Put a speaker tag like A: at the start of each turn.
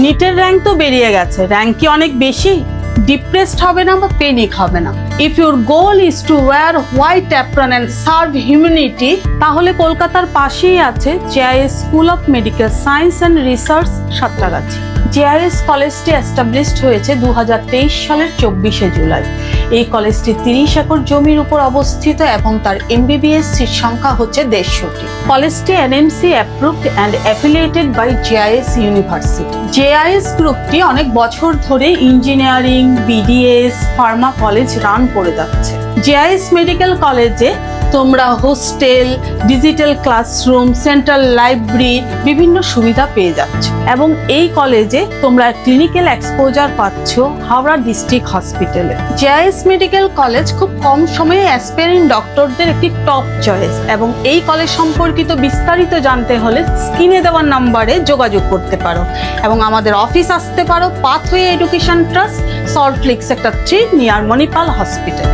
A: নিটের rank তো বেরিয়ে গেছে, র্যাঙ্ক কি অনেক বেশি? ডিপ্রেসড হবে না বা পেনিক হবে না। If your goal is two wire white apron and serve humanity, তাহলে কলকাতার পাশেই আছে JIS school of medical science and research, Santragachi. JIS কলেজটি এস্টাবলিশড হয়েছে 2023 সালের 24শে জুলাই। এই কলেজটি 30 একর জমির উপর অবস্থিত এবং তার এমবিবিএস সিট সংখ্যা হচ্ছে 150টি। কলেজটি NMC approved and affiliated by JIS university. JIS গ্রুপটি অনেক বছর ধরে engineering, BDS, pharma college run করে যাচ্ছে। জেআইএস মেডিকেল কলেজে তোমরা hostel, digital classroom, central library বিভিন্ন সুবিধা পেয়ে যাচ্ছ এবং এই কলেজে তোমরা ক্লিনিক্যাল এক্সপোজার পাচ্ছ হাওড়া ডিস্ট্রিক্ট হসপিটালে। জেআইএস মেডিকেল কলেজ খুব কম সময়ে অ্যাসপিরেন্ট ডক্টরদের একটি টপ চয়েস এবং এই কলেজ সম্পর্কিত বিস্তারিত জানতে হলে স্ক্রিনে দেওয়া নাম্বারে যোগাযোগ করতে পারো এবং আমাদের অফিস আসতে পারো, pathway education trust, Salt Lake sector 3 near Manipal hospital.